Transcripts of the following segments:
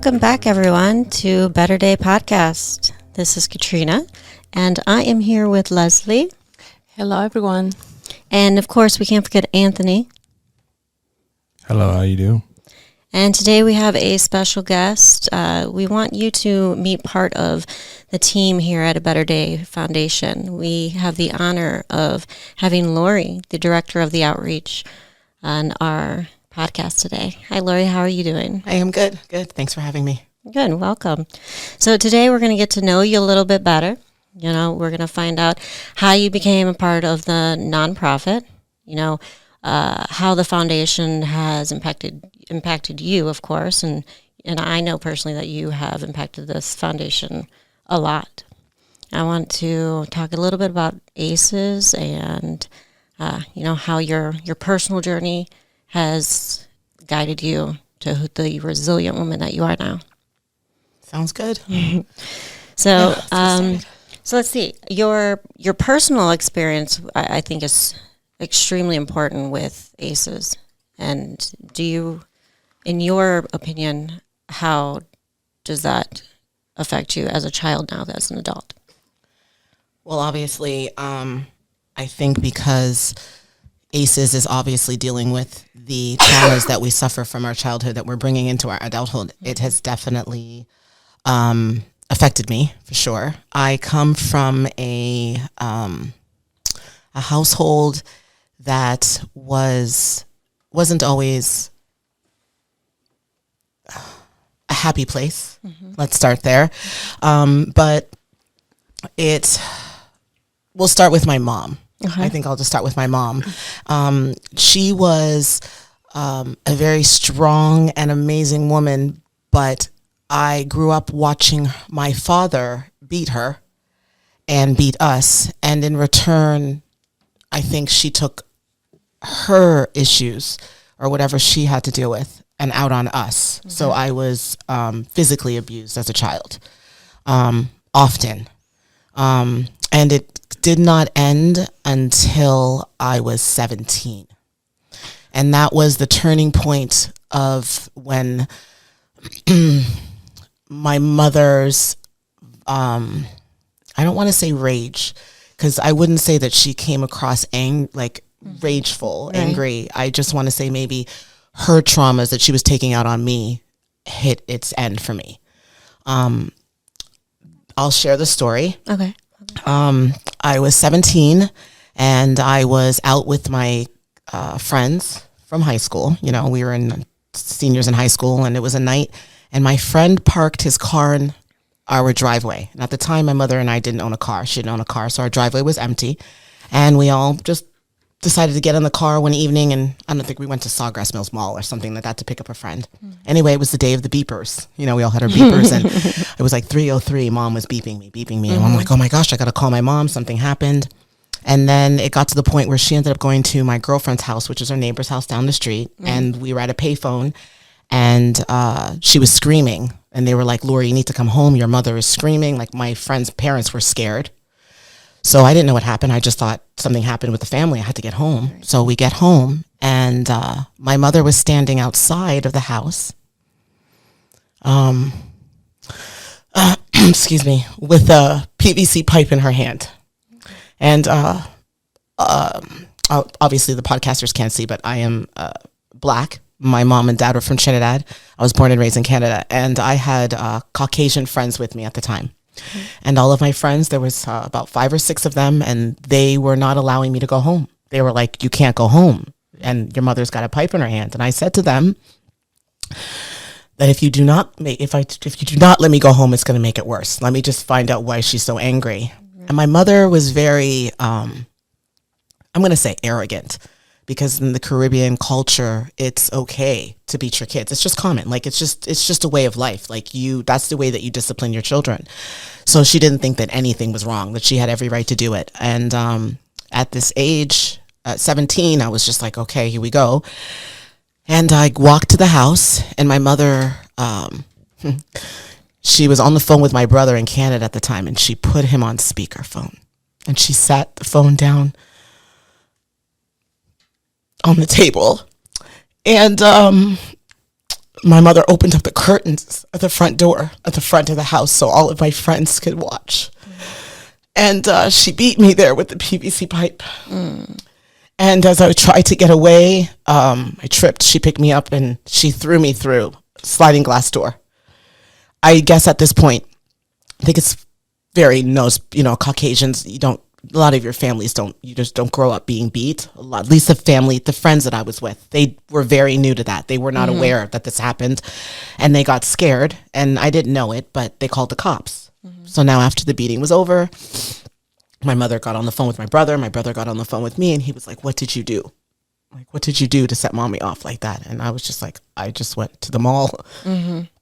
Welcome back, everyone, to Better Day Podcast. This is Katrina, and I am here with Leslie. Hello, everyone. And, of course, we can't forget Anthony. Hello, how you doing? And today we have a special guest. We want you to meet part of the team here at A Better Day Foundation. We have the honor of having Laurie, the director of the outreach, on our podcast today. Hi, Laurie. How are you doing? I am good. Good. Thanks for having me. Good. Welcome. So today we're going to get to know you a little bit better. You know, we're going to find out how you became a part of the nonprofit, how the foundation has impacted you, of course, and I know personally that you have impacted this foundation a lot. I want to talk a little bit about ACEs and, how your personal journey has guided you to the resilient woman that you are now. Sounds good. So let's see. Your personal experience, I think, is extremely important with ACEs. And do you, in your opinion, how does that affect you as a child now as an adult? Well, obviously, I think because ACEs is obviously dealing with the traumas that we suffer from our childhood that we're bringing into our adulthood, it has definitely affected me, for sure. I come from a household that wasn't always a happy place. Mm-hmm. Let's start there. But we'll start with my mom. Uh-huh. I think I'll just start with my mom. She was a very strong and amazing woman, but I grew up watching my father beat her and beat us. And in return, I think she took her issues or whatever she had to deal with and out on us. Mm-hmm. So I was physically abused as a child, often. And it did not end until I was 17. And that was the turning point of when my mother's, I don't want to say rage, because I wouldn't say that she came across rageful, right. Angry. I just want to say maybe her traumas that she was taking out on me hit its end for me. I'll share the story. Okay. I was 17 and I was out with my friends from high school. You know, we were seniors in high school, and it was a night, and my friend parked his car in our driveway. And at the time, my mother and I didn't own a car. She didn't own a car, so our driveway was empty. And we all just decided to get in the car one evening, and I don't think we went to Sawgrass Mills Mall or something like that to pick up a friend. Anyway, it was the day of the beepers. You know, we all had our beepers, and it was like 3:03. Mom was beeping me. Mm-hmm. And I'm like, oh my gosh, I got to call my mom. Something happened. And then it got to the point where she ended up going to my girlfriend's house, which is her neighbor's house down the street. Mm-hmm. And we were at a payphone, and she was screaming. And they were like, Laurie, you need to come home. Your mother is screaming. Like, my friend's parents were scared. So I didn't know what happened. I just thought something happened with the family. I had to get home. So we get home, and my mother was standing outside of the house, excuse me, with a PVC pipe in her hand. And obviously the podcasters can't see, but I am Black. My mom and dad were from Trinidad. I was born and raised in Canada, and I had Caucasian friends with me at the time. Mm-hmm. And all of my friends, there was about 5 or 6 of them, and they were not allowing me to go home. They were like, you can't go home, and your mother's got a pipe in her hand. And I said to them that if you do not let me go home, it's going to make it worse. Let me just find out why she's so angry. Mm-hmm. And my mother was very, I'm going to say arrogant, because in the Caribbean culture, it's okay to beat your kids. It's just common. Like, it's just a way of life. Like, that's the way that you discipline your children. So she didn't think that anything was wrong, that she had every right to do it. And at this age, at 17, I was just like, okay, here we go. And I walked to the house, and my mother, she was on the phone with my brother in Canada at the time, and she put him on speakerphone. And she sat the phone down on the table. And my mother opened up the curtains at the front door at the front of the house so all of my friends could watch. And she beat me there with the PVC pipe. And as I tried to get away, I tripped. She picked me up and she threw me through a sliding glass door. I guess at this point, I think it's very Caucasians, a lot of your families you just don't grow up being beat. At least the friends that I was with, they were very new to that. They were not aware that this happened, and they got scared, and I didn't know it, but they called the cops. So now after the beating was over, my mother got on the phone with my brother got on the phone with me, and he was like, what did you do? Like, what did you do to set mommy off like that? And I was just like, I just went to the mall.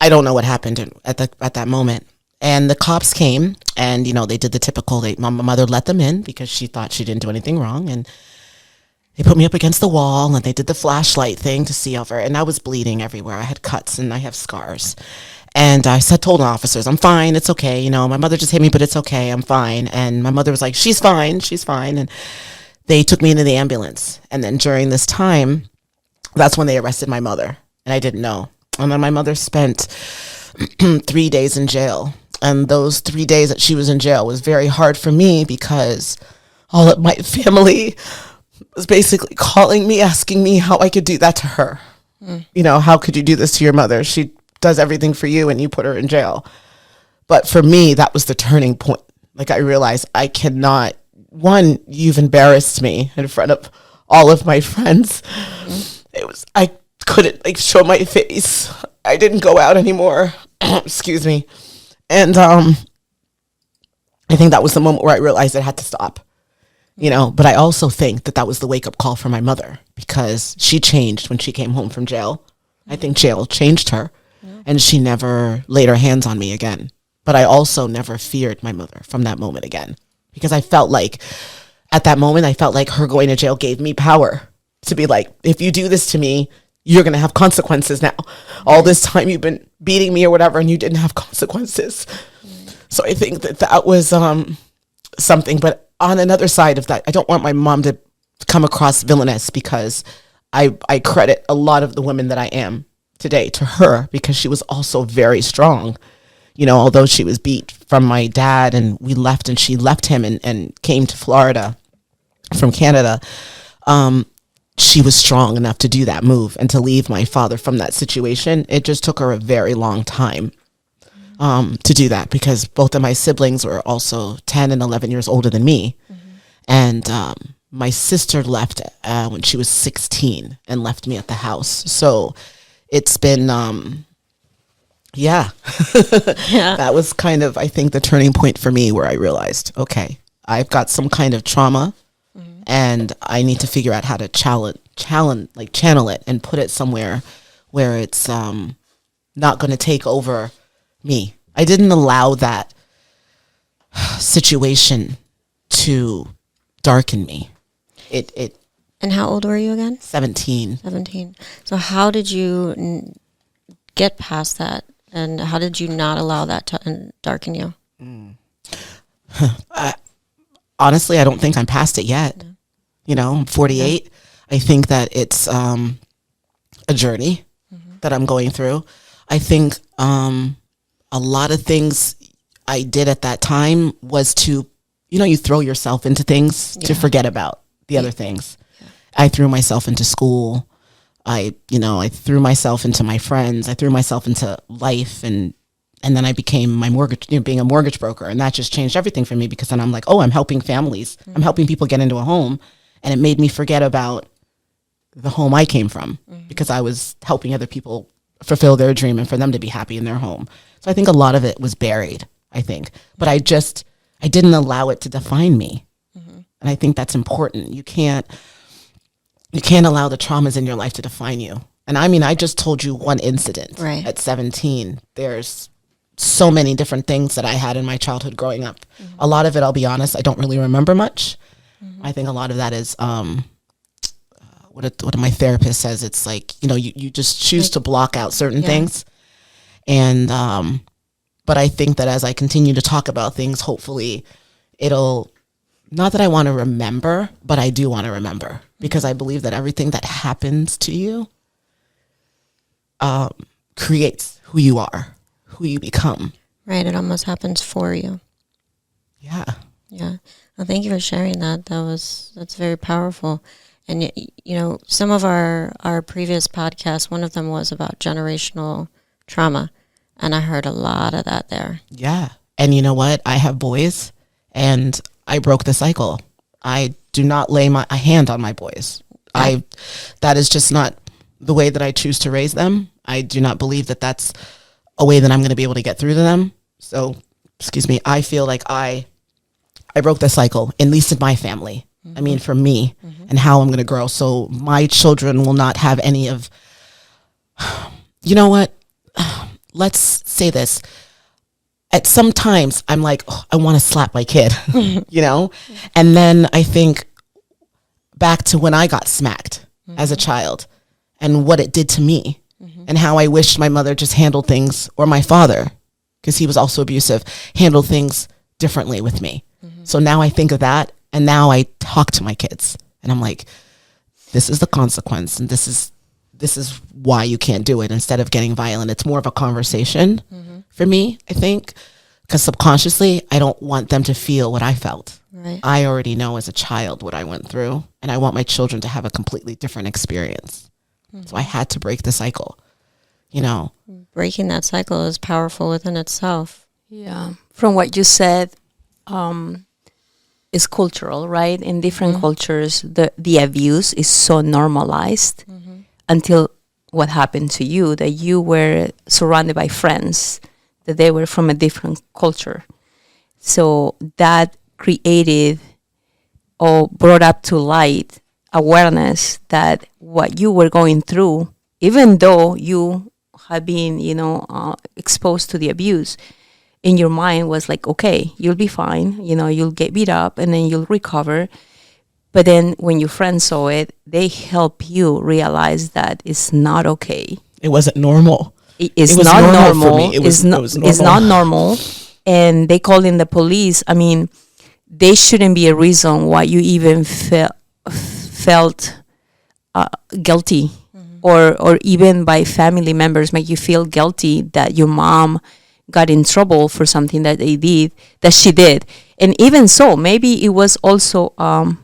I don't know what happened at that moment. And the cops came, and, they did the typical, my mother let them in because she thought she didn't do anything wrong. And they put me up against the wall, and they did the flashlight thing to see over. And I was bleeding everywhere. I had cuts, and I have scars. And I told the officers, I'm fine. It's okay. My mother just hit me, but it's okay. I'm fine. And my mother was like, she's fine. She's fine. And they took me into the ambulance. And then during this time, that's when they arrested my mother. And I didn't know. And then my mother spent 3 days in jail. And those 3 days that she was in jail was very hard for me because all of my family was basically calling me, asking me how I could do that to her. How could you do this to your mother? She does everything for you and you put her in jail. But for me, that was the turning point. Like, I realized I cannot, one, you've embarrassed me in front of all of my friends. I couldn't show my face. I didn't go out anymore. Excuse me. And I think that was the moment where I realized it had to stop, but I also think that was the wake-up call for my mother because she changed when she came home from jail. I think jail changed her, and she never laid her hands on me again. But I also never feared my mother from that moment again because I felt like at that moment, I felt like her going to jail gave me power to be like, if you do this to me, you're going to have consequences now. All this time you've been beating me or whatever, and you didn't have consequences. So I think that was something. But on another side of that, I don't want my mom to come across villainous because I credit a lot of the women that I am today to her because she was also very strong. Although she was beat from my dad and we left and she left him and came to Florida from Canada, she was strong enough to do that move and to leave my father from that situation. It just took her a very long time to do that because both of my siblings were also 10 and 11 years older than me. And my sister left when she was 16 and left me at the house. So it's been, that was kind of, I think, the turning point for me where I realized, okay, I've got some kind of trauma. And I need to figure out how to channel it and put it somewhere where it's not going to take over me. I didn't allow that situation to darken me. It. And how old were you again? 17. 17. So how did you get past that? And how did you not allow that to darken you? Honestly, I don't think I'm past it yet. I'm 48. Yeah. I think that it's a journey that I'm going through. I think a lot of things I did at that time was to, you throw yourself into things to forget about the other things. Yeah. I threw myself into school. I threw myself into my friends. I threw myself into life and then I became being a mortgage broker. And that just changed everything for me because then I'm like, oh, I'm helping families. I'm helping people get into a home. And it made me forget about the home I came from because I was helping other people fulfill their dream and for them to be happy in their home. So I think a lot of it was buried, I think. But I didn't allow it to define me. And I think that's important. You can't allow the traumas in your life to define you. And I just told you one incident at 17. There's so many different things that I had in my childhood growing up. A lot of it, I'll be honest, I don't really remember much. I think a lot of that is what my therapist says. It's like, you just choose to block out certain things. And but I think that as I continue to talk about things, hopefully it'll, not that I want to remember, but I do want to remember because I believe that everything that happens to you creates who you are, who you become. Right. It almost happens for you. Yeah. Yeah. Well, thank you for sharing that. That's very powerful. And, some of our previous podcasts, one of them was about generational trauma. And I heard a lot of that there. Yeah. And you know what? I have boys and I broke the cycle. I do not lay my hand on my boys. That is just not the way that I choose to raise them. I do not believe that that's a way that I'm going to be able to get through to them. So, I feel like I broke the cycle, at least in my family. Mm-hmm. I mean, for me and how I'm going to grow. So my children will not have any of, you know what? Let's say this. At some times I'm like, I want to slap my kid, And then I think back to when I got smacked as a child and what it did to me and how I wished my mother just handled things, or my father, because he was also abusive, handled things differently with me. So now I think of that, and now I talk to my kids and I'm like, this is the consequence, and this is why you can't do it. Instead of getting violent, it's more of a conversation for me, I think, because subconsciously I don't want them to feel what I felt. Right. I already know as a child what I went through, and I want my children to have a completely different experience. So I had to break the cycle, Breaking that cycle is powerful within itself. Yeah. From what you said, is cultural, right? In different cultures, the abuse is so normalized until what happened to you, that you were surrounded by friends, that they were from a different culture. So that created or brought up to light awareness that what you were going through, even though you had been, exposed to the abuse, in your mind was like, okay, you'll be fine, you'll get beat up and then you'll recover. But then when your friends saw it, they help you realize that it's not okay. It wasn't normal. It's not normal. For me. It was normal. It's not normal. And they called in the police. I mean, they shouldn't be a reason why you even felt guilty, or even by family members make you feel guilty that your mom got in trouble for something that she did. And even so, maybe it was also an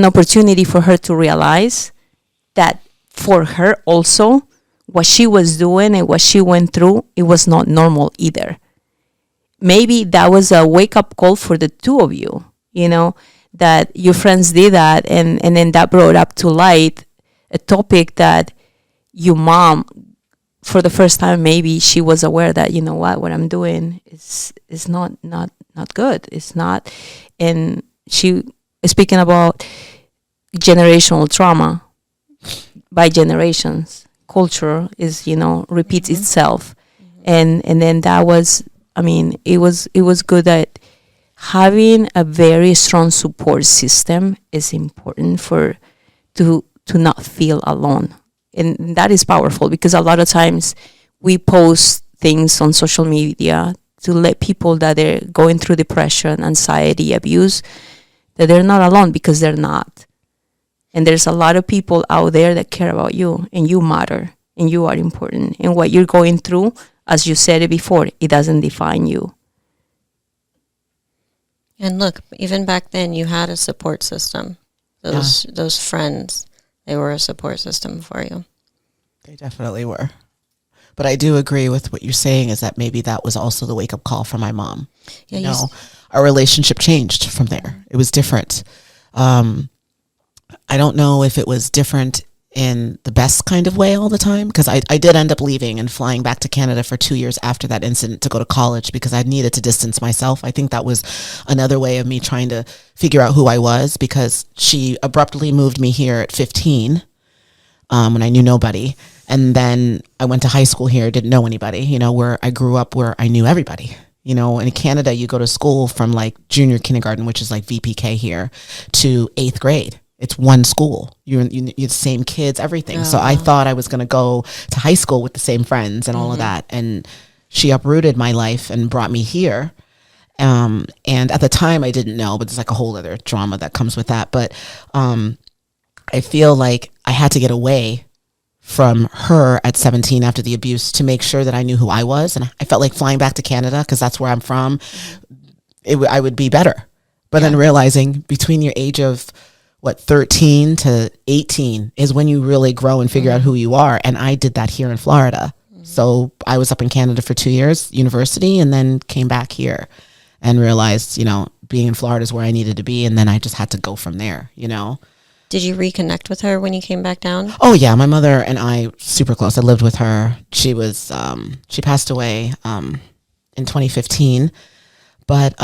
opportunity for her to realize that for her also, what she was doing and what she went through, it was not normal either. Maybe that was a wake-up call for the two of you, that your friends did that, and then that brought up to light a topic that your mom, for the first time, maybe she was aware that, what I'm doing is not good. It's not. And she, speaking about generational trauma, by generations, culture is, repeats itself. And then that was, it was good that having a very strong support system is important to not feel alone. And that is powerful, because a lot of times we post things on social media to let people that are going through depression, anxiety, abuse, that they're not alone, because they're not. And there's a lot of people out there that care about you, and you matter, and you are important. And what you're going through, as you said it before, it doesn't define you. And look, even back then you had a support system. Those friends, they were a support system for you. They definitely were. But I do agree with what you're saying, is that maybe that was also the wake-up call for my mom. Yeah, our relationship changed from there. It was different. I don't know if it was different in the best kind of way all the time, because I did end up leaving and flying back to Canada for 2 years after that incident to go to college, because I needed to distance myself. I think that was another way of me trying to figure out who I was, because she abruptly moved me here at 15 when I knew nobody. And then I went to high school here, didn't know anybody, where I grew up, where I knew everybody. In Canada, you go to school from like junior kindergarten, which is like VPK here, to 8th grade. It's one school. You're the same kids, everything. Oh. So I thought I was going to go to high school with the same friends and all of that. And she uprooted my life and brought me here. And at the time I didn't know, but there's like a whole other drama that comes with that. But I feel like I had to get away from her at 17 after the abuse to make sure that I knew who I was. And I felt like flying back to Canada because that's where I'm from. I would be better. But then realizing between your age of 13 to 18 is when you really grow and figure out who you are. And I did that here in Florida. So I was up in Canada for 2 years, university, and then came back here and realized, being in Florida is where I needed to be. And then I just had to go from there, Did you reconnect with her when you came back down? Oh yeah. My mother and I, super close. I lived with her. She was, she passed away, in 2015, but,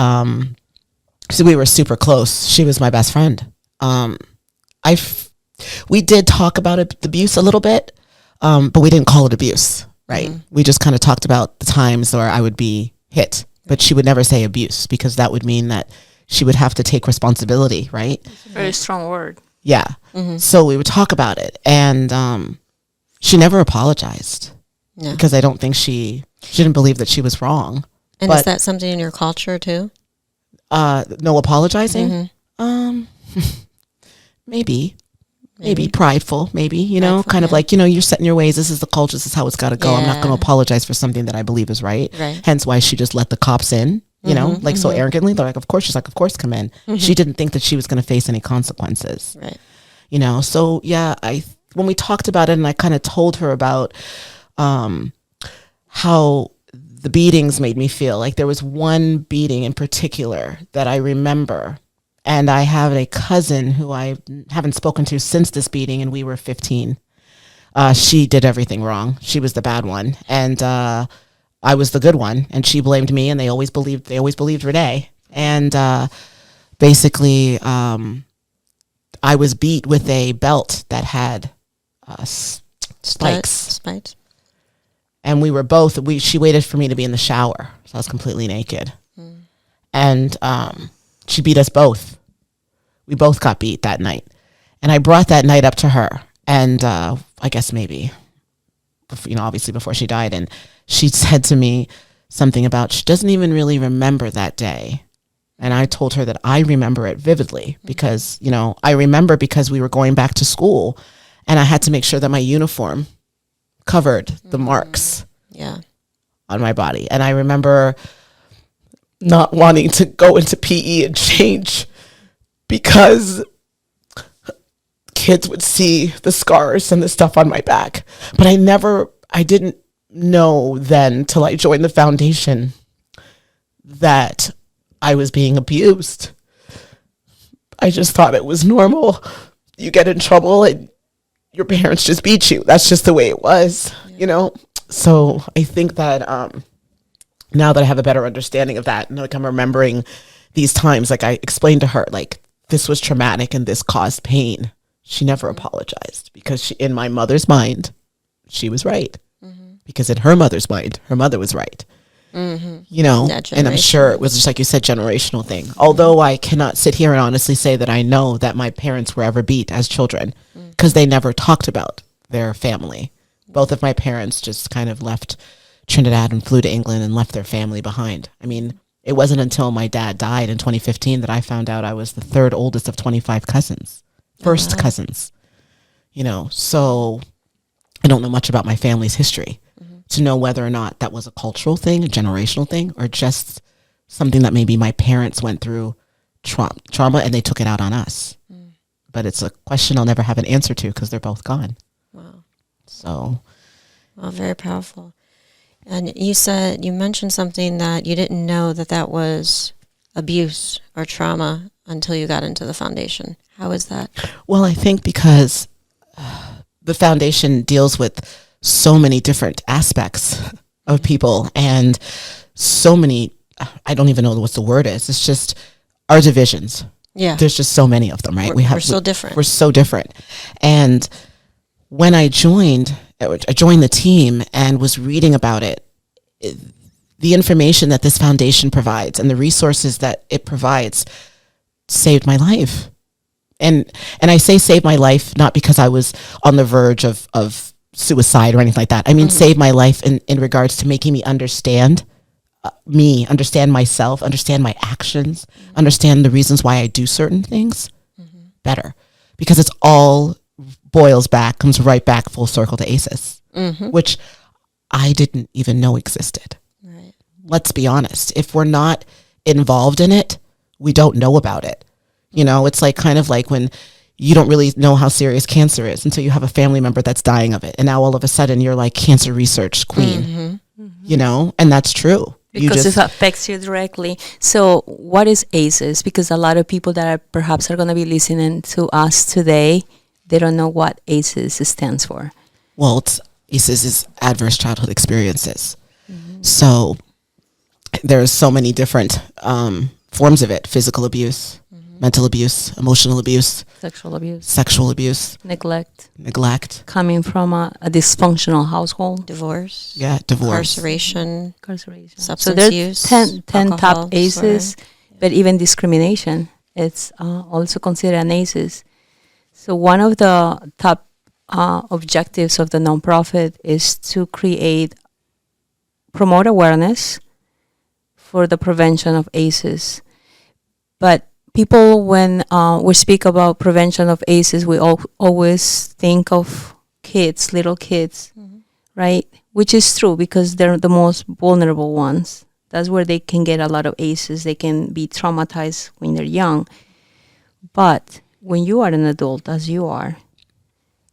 so we were super close. She was my best friend. We did talk about abuse a little bit, but we didn't call it abuse, right? We just kind of talked about the times where I would be hit, but she would never say abuse because that would mean that she would have to take responsibility, right? Very strong word. Yeah. So we would talk about it, and she never apologized because I don't think she didn't believe that she was wrong. And is that something in your culture too? No apologizing? Maybe prideful, maybe, prideful, kind of like, you're set in your ways. This is the culture. This is how it's got to go. I'm not going to apologize for something that I believe is right. Hence why she just let the cops in, so arrogantly. They're like, of course. She's like, of course, come in. She didn't think that she was going to face any consequences. Right. So yeah, when we talked about it and I kind of told her about how the beatings made me feel, like there was one beating in particular that I remember. And I have a cousin who I haven't spoken to since this beating, and we were 15. She did everything wrong. She was the bad one, and I was the good one. And she blamed me, and they always believed Renee. And basically, I was beat with a belt that had spikes. And we were both. She waited for me to be in the shower, so I was completely naked, and she beat us both. We both got beat that night. And I brought that night up to her. And I guess maybe, obviously before she died. And she said to me something about she doesn't even really remember that day. And I told her that I remember it vividly because, I remember because we were going back to school. And I had to make sure that my uniform covered the marks on my body. And I remember not wanting to go into PE and change because kids would see the scars and the stuff on my back. But I didn't know then till I joined the foundation that I was being abused. I just thought it was normal. You get in trouble and your parents just beat you. That's just the way it was, So I think that now that I have a better understanding of that, and like I'm remembering these times, like I explained to her, like, this was traumatic and this caused pain. She never apologized because in my mother's mind, she was right. Because in her mother's mind, her mother was right. And I'm sure it was just like you said, generational thing. Although I cannot sit here and honestly say that I know that my parents were ever beat as children because they never talked about their family. Both of my parents just kind of left Trinidad and flew to England and left their family behind. I mean, it wasn't until my dad died in 2015 that I found out I was the third oldest of 25 cousins, first cousins, so I don't know much about my family's history to know whether or not that was a cultural thing, a generational thing, or just something that maybe my parents went through trauma and they took it out on us. But it's a question I'll never have an answer to because they're both gone. Wow. So. Well, very powerful. And you mentioned something that you didn't know that was abuse or trauma until you got into the foundation. How is that? Well, I think because the foundation deals with so many different aspects of people and so many, I don't even know what the word is. It's just our divisions. Yeah. There's just so many of them, right? We're so different. We're so different. And when I joined the team and was reading about it, the information that this foundation provides and the resources that it provides saved my life. And I say saved my life not because I was on the verge of suicide or anything like that. I mean, saved my life in regards to making me understand understand myself, understand my actions, understand the reasons why I do certain things better. Because it's all comes right back full circle to ACEs, which I didn't even know existed. Right. Let's be honest. If we're not involved in it, we don't know about it. You know, it's like kind of like when you don't really know how serious cancer is until you have a family member that's dying of it. And now all of a sudden you're like cancer research queen, you know, and that's true. Because it affects you directly. So what is ACEs? Because a lot of people that are perhaps are going to be listening to us today, they don't know what ACEs stands for. Well, ACEs is adverse childhood experiences. So there's so many different forms of it: physical abuse, mental abuse, emotional abuse, sexual abuse, neglect, coming from a dysfunctional household, divorce, incarceration, substance so there's use, 10 top ACEs, but even discrimination, it's also considered an ACEs. So one of the top objectives of the nonprofit is to promote awareness for the prevention of ACEs. But people, when we speak about prevention of ACEs, we always think of kids, little kids, right? Which is true because they're the most vulnerable ones. That's where they can get a lot of ACEs. They can be traumatized when they're young. But when you are an adult, as you are,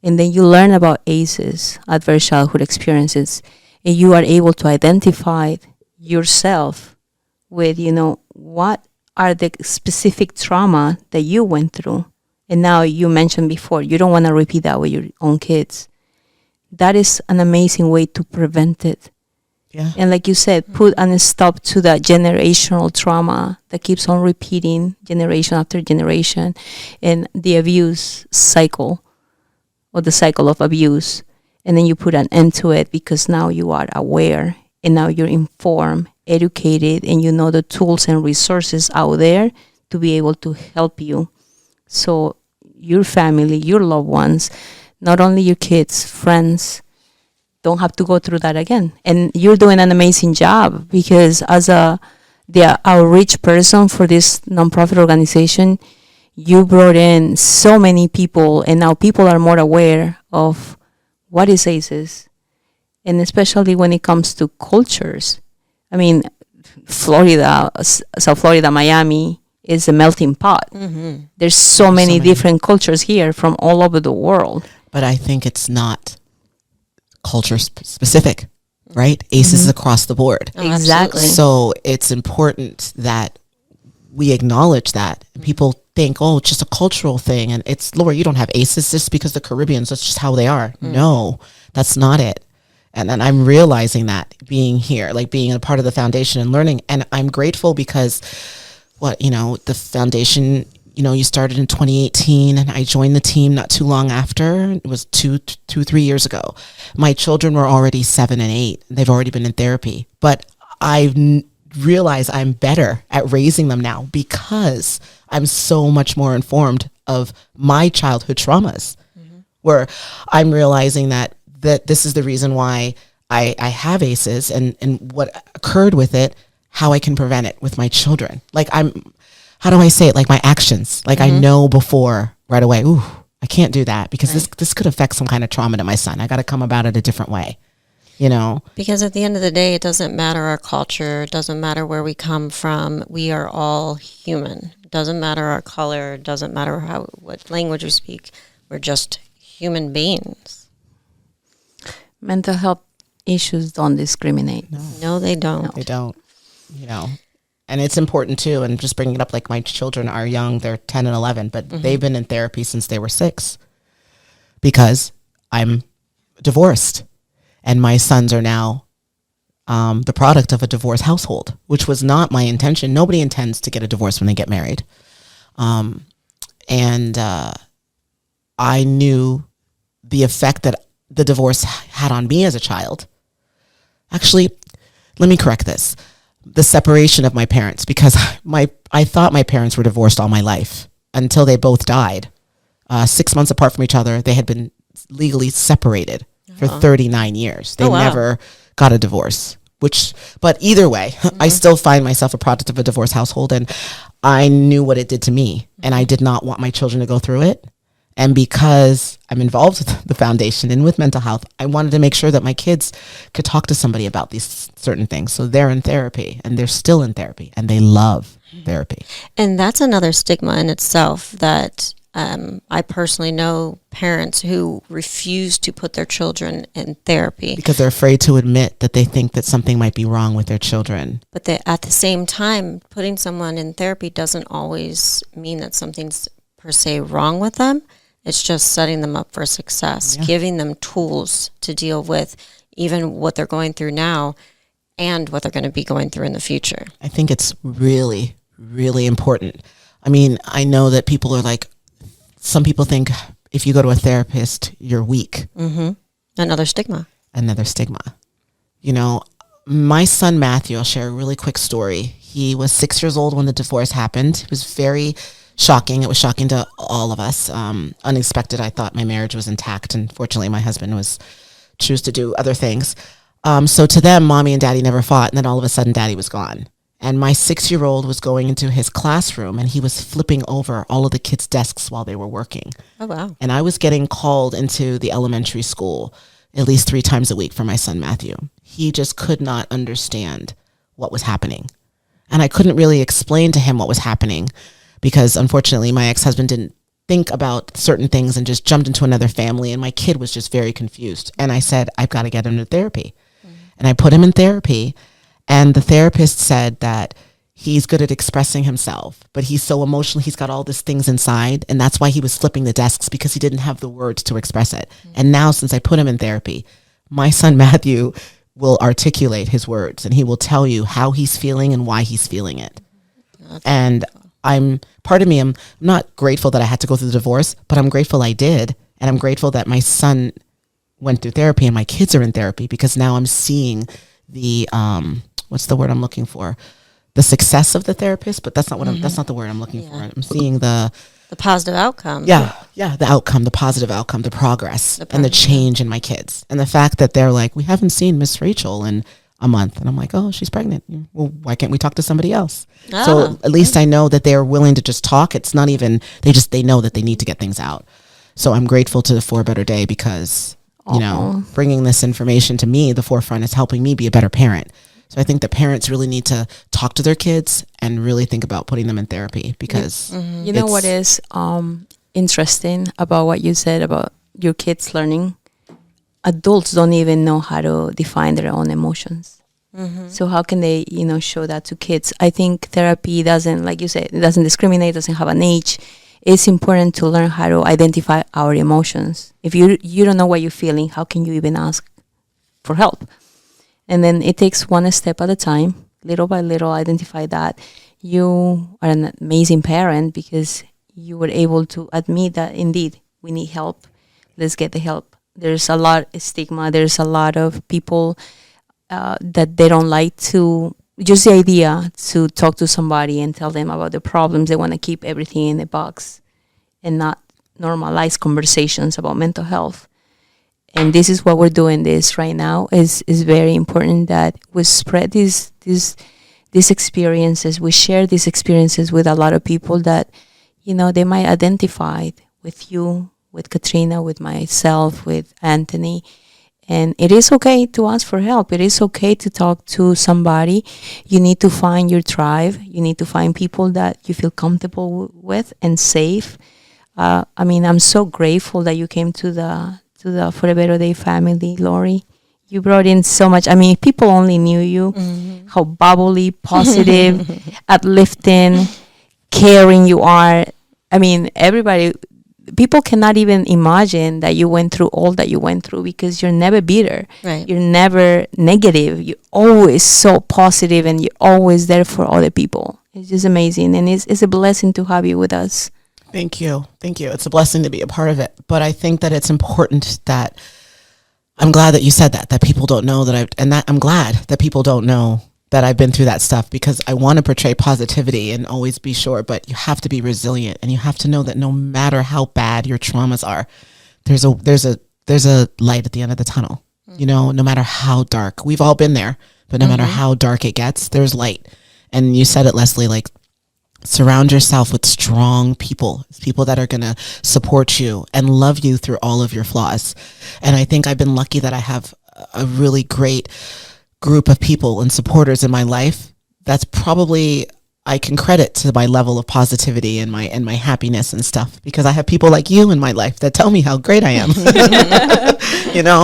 and then you learn about ACEs, adverse childhood experiences, and you are able to identify yourself with, you know, what are the specific trauma that you went through. And now you mentioned before, you don't want to repeat that with your own kids. That is an amazing way to prevent it. Yeah. And like you said, put a stop to that generational trauma that keeps on repeating generation after generation, and the abuse cycle, or the cycle of abuse. And then you put an end to it because now you are aware and now you're informed, educated, and you know the tools and resources out there to be able to help you. So your family, your loved ones, not only your kids, friends, don't have to go through that again. And you're doing an amazing job because as the outreach person for this nonprofit organization, you brought in so many people, and now people are more aware of what is ACEs, and especially when it comes to cultures. I mean, Florida, South Florida, Miami is a melting pot. There's so many different cultures here from all over the world. But I think it's not culture specific, right? ACEs is across the board. Oh, exactly. So it's important that we acknowledge that. People think, oh, it's just a cultural thing. And it's, Laurie, you don't have ACEs just because the Caribbeans, that's just how they are. No, that's not it. And then I'm realizing that being here, like being a part of the foundation and learning. And I'm grateful because the foundation, you started in 2018 and I joined the team not too long after. It was 3 years ago. My children were already 7 and 8. They've already been in therapy, but I realize I'm better at raising them now because I'm so much more informed of my childhood traumas, where I'm realizing that this is the reason why I have ACEs and what occurred with it, how I can prevent it with my children. Like how do I say it? Like my actions, like I know before right away, ooh, I can't do that because this could affect some kind of trauma to my son. I got to come about it a different way, Because at the end of the day, it doesn't matter our culture. It doesn't matter where we come from. We are all human. It doesn't matter our color. It doesn't matter what language we speak. We're just human beings. Mental health issues don't discriminate. No, they don't. No. They don't. And it's important too. And just bringing it up, like my children are young; they're 10 and 11, but they've been in therapy since they were 6. Because I'm divorced, and my sons are now the product of a divorced household, which was not my intention. Nobody intends to get a divorce when they get married, and I knew the effect that the divorce had on me as a child. Actually, let me correct this. The separation of my parents, because I thought my parents were divorced all my life until they both died. 6 months apart from each other, they had been legally separated for 39 years. They never got a divorce, but either way, I still find myself a product of a divorced household, and I knew what it did to me, and I did not want my children to go through it. And because I'm involved with the foundation and with mental health, I wanted to make sure that my kids could talk to somebody about these certain things. So they're in therapy, and they're still in therapy, and they love therapy. And that's another stigma in itself that I personally know parents who refuse to put their children in therapy. Because they're afraid to admit that they think that something might be wrong with their children. But at the same time, putting someone in therapy doesn't always mean that something's per se wrong with them. It's just setting them up for success, giving them tools to deal with even what they're going through now and what they're going to be going through in the future. I think it's really, really important. I mean, I know that people are like, some people think if you go to a therapist, you're weak. Mm-hmm. Another stigma. You know, my son Matthew, I'll share a really quick story. He was 6 years old when the divorce happened. It was very shocking. It was shocking to all of us. Unexpected. I thought my marriage was intact, and fortunately my husband choose to do other things. So to them, mommy and daddy never fought, and then all of a sudden daddy was gone. And my 6-year-old was going into his classroom, and he was flipping over all of the kids' desks while they were working. Oh, wow. And I was getting called into the elementary school at least 3 times a week for my son Matthew. He just could not understand what was happening. And I couldn't really explain to him what was happening, because unfortunately my ex-husband didn't think about certain things and just jumped into another family, and my kid was just very confused. And I said, I've got to get him to therapy. And I put him in therapy, and the therapist said that he's good at expressing himself, but he's so emotional, he's got all these things inside, and that's why he was flipping the desks, because he didn't have the words to express it. And now, since I put him in therapy, my son Matthew will articulate his words, and he will tell you how he's feeling and why he's feeling it. And I'm not grateful that I had to go through the divorce, but I'm grateful I did. And I'm grateful that my son went through therapy and my kids are in therapy, because now I'm seeing the, what's the word I'm looking for? The success of the therapist, but that's not what that's not the word I'm looking for. I'm seeing the positive outcome. Yeah. The outcome, the positive outcome, the progress and the change in my kids. And the fact that they're like, we haven't seen Miss Rachel in a month. And I'm like, oh, she's pregnant. Well, why can't we talk to somebody else? So at least I know that they're willing to just talk. It's not even, they know that they need to get things out. So I'm grateful to the For a Better Day, because, you know, bringing this information to me, the forefront, is helping me be a better parent. So I think the parents really need to talk to their kids and really think about putting them in therapy, because you know what is interesting about what you said about your kids learning? Adults don't even know how to define their own emotions. So how can they, show that to kids? I think therapy doesn't, like you said, it doesn't discriminate, doesn't have an age. It's important to learn how to identify our emotions. If you don't know what you're feeling, how can you even ask for help? And then it takes one step at a time, little by little, identify that. You are an amazing parent because you were able to admit that indeed we need help. Let's get the help. There's a lot of stigma. There's a lot of people that they don't like to, just the idea to talk to somebody and tell them about the problems. They want to keep everything in a box and not normalize conversations about mental health. And this is what we're doing this right now. Is very important that we spread these experiences. We share these experiences with a lot of people that, they might identify with you, with Katrina, with myself, with Anthony. And it is okay to ask for help. It is okay to talk to somebody. You need to find your tribe. You need to find people that you feel comfortable with and safe. I'm so grateful that you came to the For a Better Day family, Laurie. You brought in so much. If people only knew you, how bubbly, positive, uplifting, caring you are. People cannot even imagine that you went through all that you went through, because you're never bitter. Right. You're never negative. You're always so positive, and you're always there for other people. It's just amazing. And it's a blessing to have you with us. Thank you. It's a blessing to be a part of it. But I think that it's important that, I'm glad that you said that people don't know I'm glad that people don't know that I've been through that stuff, because I want to portray positivity and always be sure, but you have to be resilient, and you have to know that no matter how bad your traumas are, there's a light at the end of the tunnel. No matter how dark, we've all been there, but no matter how dark it gets, there's light. And you said it, Leslie, like, surround yourself with strong people that are going to support you and love you through all of your flaws. And I think I've been lucky that I have a really great group of people and supporters in my life. That's probably, I can credit to my level of positivity and my happiness and stuff, because I have people like you in my life that tell me how great I am.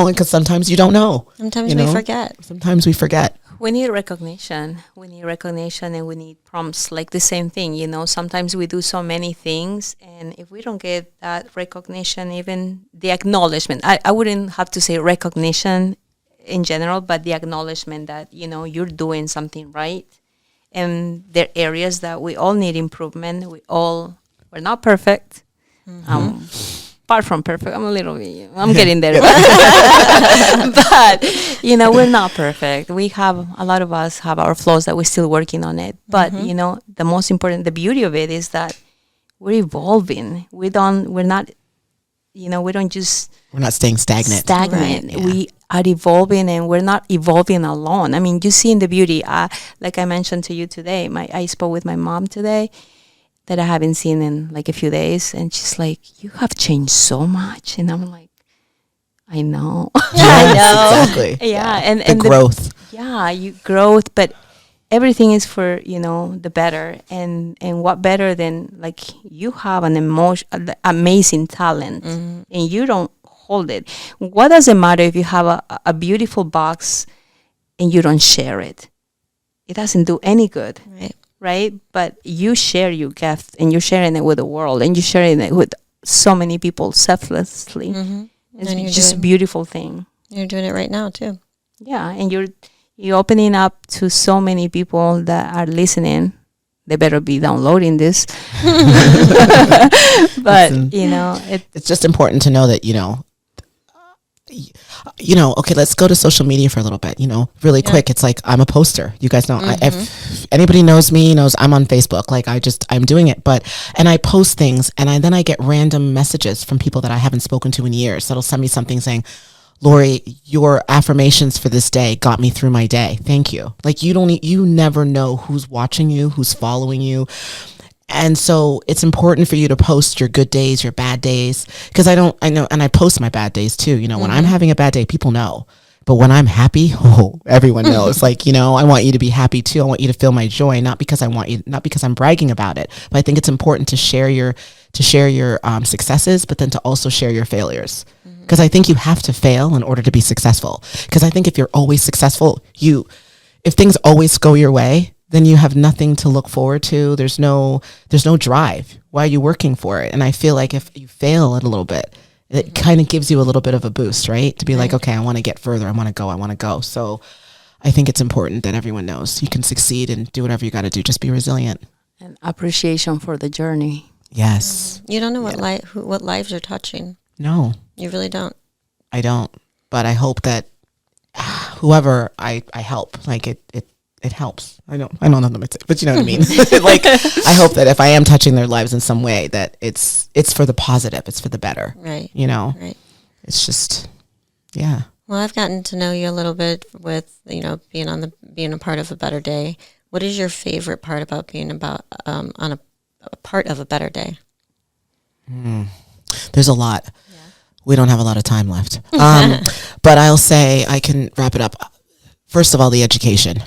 Because sometimes you don't know. Sometimes we forget. Sometimes we forget. We need recognition. And we need prompts. Like the same thing, sometimes we do so many things, and if we don't get that recognition, even the acknowledgement, I wouldn't have to say recognition in general, but the acknowledgement that, you're doing something right. And there are areas that we all need improvement. We're not perfect. Apart from perfect, I'm getting there. But, we're not perfect. A lot of us have our flaws that we're still working on it. But, the most important, the beauty of it is that we're evolving. We're not staying stagnant. Right, yeah. We are evolving, and we're not evolving alone. I mean, you see in the beauty, like I mentioned to you today, I spoke with my mom today, that I haven't seen in like a few days, and she's like, "You have changed so much," and I'm like, "I know, I know, exactly, yeah." And the growth, growth, but everything is for the better, and what better than like you have an amazing talent, and you don't hold it. What does it matter if you have a beautiful box and you don't share it? It doesn't do any good. Right? But you share your gift, and you're sharing it with the world, and you're sharing it with so many people selflessly. It's just a beautiful thing. You're doing it right now too. Yeah, and you're opening up to so many people that are listening. They better be downloading this. But it's just important to know that okay, let's go to social media for a little bit, really quick. It's like, I'm a poster. You guys know, if anybody knows me, knows I'm on Facebook. Like, I'm doing it, and I post things, and then I get random messages from people that I haven't spoken to in years that'll send me something saying, "Laurie, your affirmations for this day got me through my day. Thank you." Like, you never know who's watching you, who's following you. And so it's important for you to post your good days, your bad days, because I know, and I post my bad days too. When I'm having a bad day, people know. But when I'm happy, everyone knows. Like, I want you to be happy too. I want you to feel my joy, not because I'm bragging about it. But I think it's important to share your successes, but then to also share your failures. Because I think you have to fail in order to be successful. Because I think if you're always successful, if things always go your way, then you have nothing to look forward to. There's no drive. Why are you working for it? And I feel like if you fail it a little bit, it kind of gives you a little bit of a boost, right? To be like, okay, I want to get further. I want to go. So I think it's important that everyone knows you can succeed and do whatever you got to do. Just be resilient. And appreciation for the journey. Yes. You don't know what lives you're touching. No. You really don't. I don't. But I hope that whoever I help, like it helps. I don't know what to say, but you know what I mean? Like, I hope that if I am touching their lives in some way, that it's for the positive, it's for the better. Right. Right. It's just, yeah. Well, I've gotten to know you a little bit with, being a part of a better day. What is your favorite part about being on a part of a better day? There's a lot. Yeah. We don't have a lot of time left. But I'll say, I can wrap it up. First of all, the education.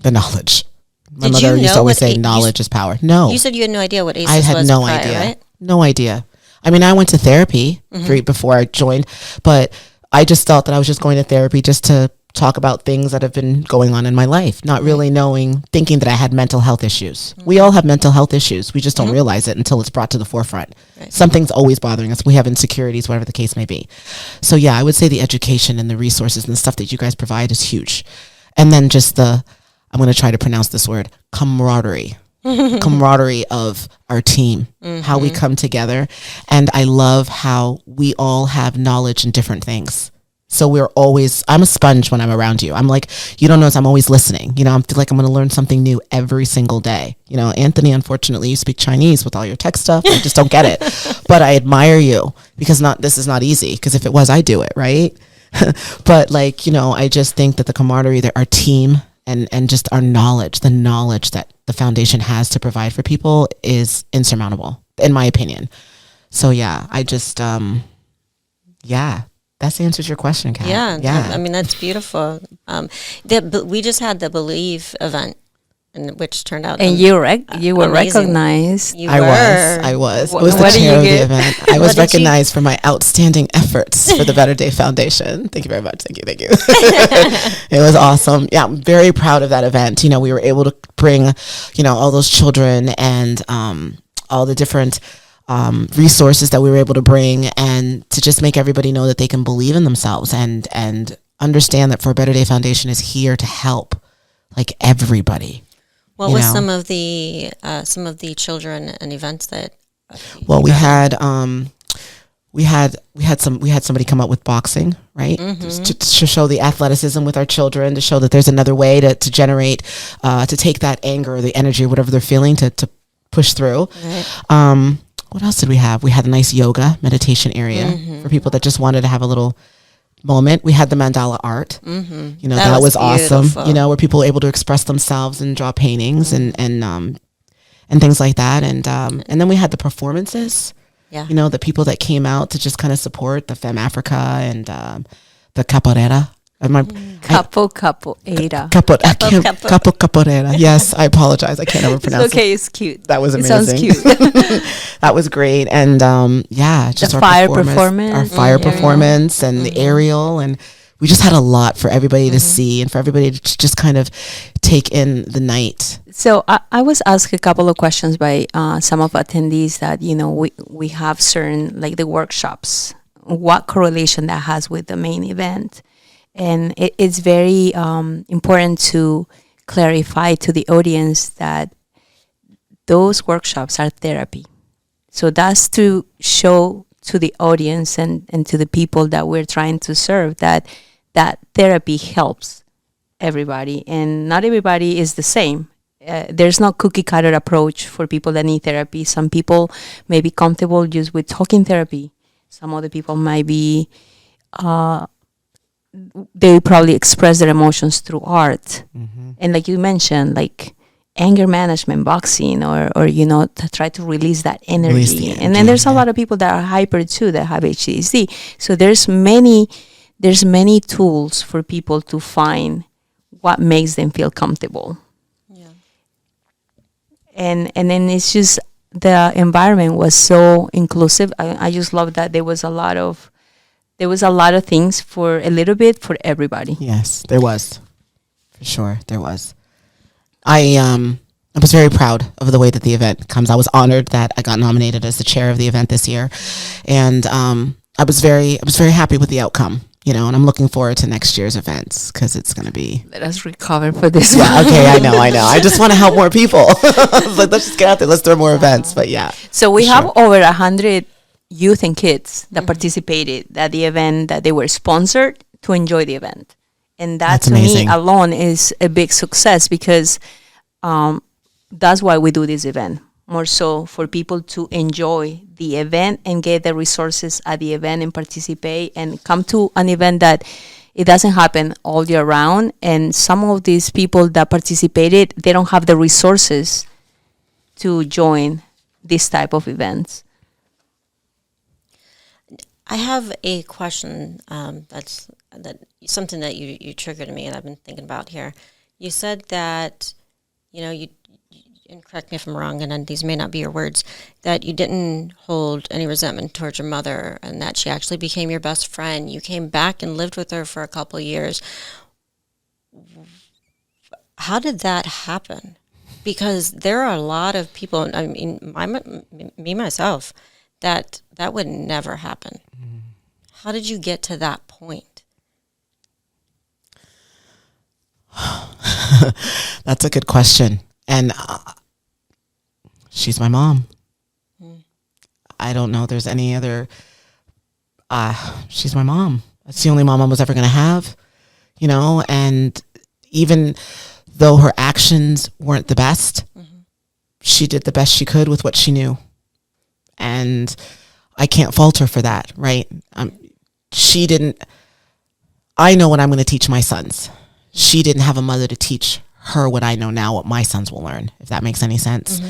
The knowledge. My mother used to always say knowledge is power. No. You said you had no idea what ACEs was. I had no idea. Right? No idea. I mean, I went to therapy before I joined, but I just thought that I was just going to therapy just to talk about things that have been going on in my life, not really thinking that I had mental health issues. We all have mental health issues. We just don't realize it until it's brought to the forefront. Right. Something's always bothering us. We have insecurities, whatever the case may be. So yeah, I would say the education and the resources and the stuff that you guys provide is huge. And then just I'm going to try to pronounce this word, camaraderie of our team, how we come together. And I love how we all have knowledge in different things. So I'm a sponge when I'm around you. I'm like, you don't notice I'm always listening. I feel like I'm going to learn something new every single day. Anthony, unfortunately, you speak Chinese with all your tech stuff. I just don't get it. But I admire you because this is not easy. Because if it was, I'd do it, right? But I just think that the camaraderie, that our team, and just our knowledge, the knowledge that the foundation has to provide for people is insurmountable, in my opinion. So yeah, I just that answers your question, Kat. Yeah. I mean, that's beautiful. We just had the Believe event, which turned out and you were amazing. Recognized. I was. I was the chair of the event. I was recognized for my outstanding efforts for the Better Day Foundation. Thank you very much. Thank you. It was awesome. Yeah, I'm very proud of that event. You know, we were able to bring, you know, all those children and all the different resources that we were able to bring, and to just make everybody know that they can believe in themselves and understand that For a Better Day Foundation is here to help, like, everybody. What was some of the children and events that? Well, we had somebody come up with boxing, right? Mm-hmm. To show the athleticism with our children, to show that there's another way to generate, to take that anger or the energy or whatever they're feeling to push through. Right. What else did we have? We had a nice yoga meditation area for people that just wanted to have a little moment. We had the mandala art. Mm-hmm. You know, that was awesome. You know, where people were able to express themselves and draw paintings and things like that. And then we had the performances. Yeah. You know, the people that came out to just kind of support the Femme Africa and the capoeira. Capoeira. Yes, I apologize. I can't ever pronounce it. It's okay, it's cute. That was amazing. It sounds cute. That was great. And just the fire performance. Our fire performance and the aerial. And we just had a lot for everybody to see and for everybody to just kind of take in the night. So I was asked a couple of questions by some of attendees that, you know, we have certain, like the workshops, what correlation that has with the main event. And it's very important to clarify to the audience that those workshops are therapy. So that's to show to the audience and to the people that we're trying to serve that therapy helps everybody. And not everybody is the same. There's no cookie cutter approach for people that need therapy. Some people may be comfortable just with talking therapy. Some other people might be... they probably express their emotions through art. Mm-hmm. And like you mentioned, like anger management, boxing, or you know, to try to release that energy. And then there's a lot of people that are hyper too, that have HDHD. So there's many tools for people to find what makes them feel comfortable. Yeah. And then it's just the environment was so inclusive. I just love that there was a lot of things for a little bit for everybody. Yes, there was. For sure, there was. I was very proud of the way that the event comes. I was honored that I got nominated as the chair of the event this year. And I was very happy with the outcome, you know, and I'm looking forward to next year's events because it's going to be... Let us recover for this one. Yeah, okay, I know. I just want to help more people. Like, let's just get out there. Let's throw more events. But yeah. So we have over 100 youth and kids that participated at the event, that they were sponsored to enjoy the event. And that to me alone is a big success because that's why we do this event. More so for people to enjoy the event and get the resources at the event and participate and come to an event that it doesn't happen all year round. And some of these people that participated, they don't have the resources to join this type of events. I have a question that's something that you triggered me, and I've been thinking about here. You said that, you know, and correct me if I'm wrong, and these may not be your words, that you didn't hold any resentment towards your mother, and that she actually became your best friend. You came back and lived with her for a couple of years. How did that happen? Because there are a lot of people, I mean, me myself, that would never happen. How did you get to that point? That's a good question. And she's my mom. I don't know if there's any other... she's my mom. That's the only mom I was ever going to have, you know? And even though her actions weren't the best, she did the best she could with what she knew. And I can't fault her for that, right? She didn't... I know what I'm going to teach my sons. She didn't have a mother to teach her what I know now, what my sons will learn, if that makes any sense.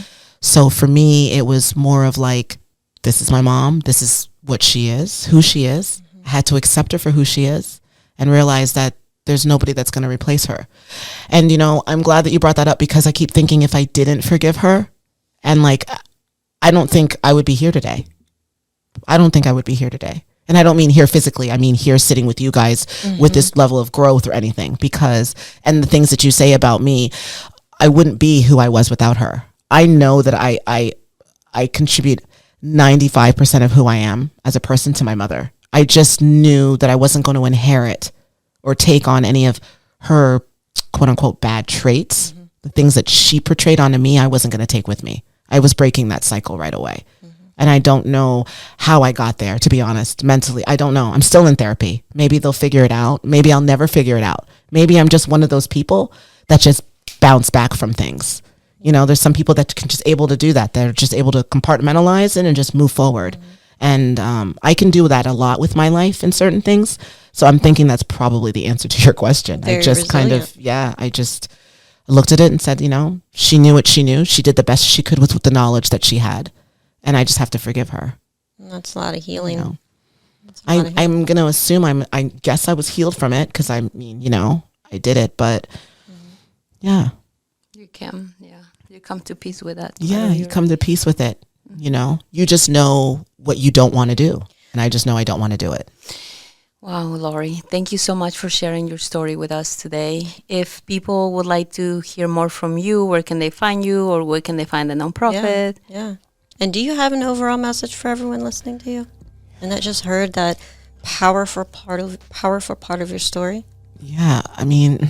So for me, it was more of like, this is my mom. This is what she is, who she is. I had to accept her for who she is and realize that there's nobody that's going to replace her. And, I'm glad that you brought that up, because I keep thinking if I didn't forgive her, and like, I don't think I would be here today. And I don't mean here physically. I mean here sitting with you guys with this level of growth or anything, and the things that you say about me, I wouldn't be who I was without her. I know that I contribute 95% of who I am as a person to my mother. I just knew that I wasn't going to inherit or take on any of her quote unquote bad traits. The things that she portrayed onto me, I wasn't going to take with me. I was breaking that cycle right away. And I don't know how I got there, to be honest, mentally. I don't know. I'm still in therapy. Maybe they'll figure it out. Maybe I'll never figure it out. Maybe I'm just one of those people that just bounce back from things. There's some people that can just able to do that. They're just able to compartmentalize it and just move forward. And I can do that a lot with my life and certain things. So I'm thinking that's probably the answer to your question. Very I just resilient. I just looked at it and said, she knew what she knew. She did the best she could with the knowledge that she had. And I just have to forgive her. That's a lot of healing. I'm going to assume I guess I was healed from it, because I did it, but yeah. You come to peace with that. Yeah, you come to peace with it. You just know what you don't want to do. And I just know I don't want to do it. Wow, Laurie, thank you so much for sharing your story with us today. If people would like to hear more from you, where can they find you, or where can they find the nonprofit? Yeah. And do you have an overall message for everyone listening to you? And that just heard that powerful part of your story? Yeah, I mean,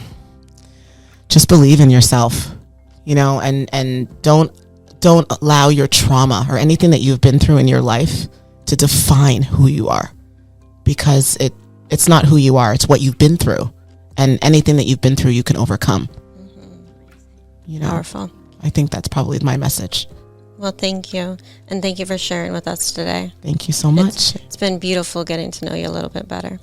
just believe in yourself, and don't allow your trauma or anything that you've been through in your life to define who you are, because it's not who you are, it's what you've been through, and anything that you've been through you can overcome. Powerful. I think that's probably my message. Well, thank you. And thank you for sharing with us today. Thank you so much. It's been beautiful getting to know you a little bit better.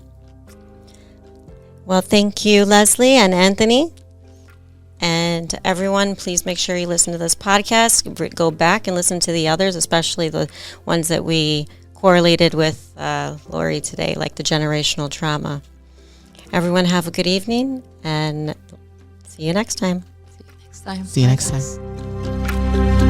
Well, thank you, Leslie and Anthony. And everyone, please make sure you listen to this podcast. Go back and listen to the others, especially the ones that we correlated with Laurie today, like the generational trauma. Everyone have a good evening, and see you next time. See you next time. See you next time.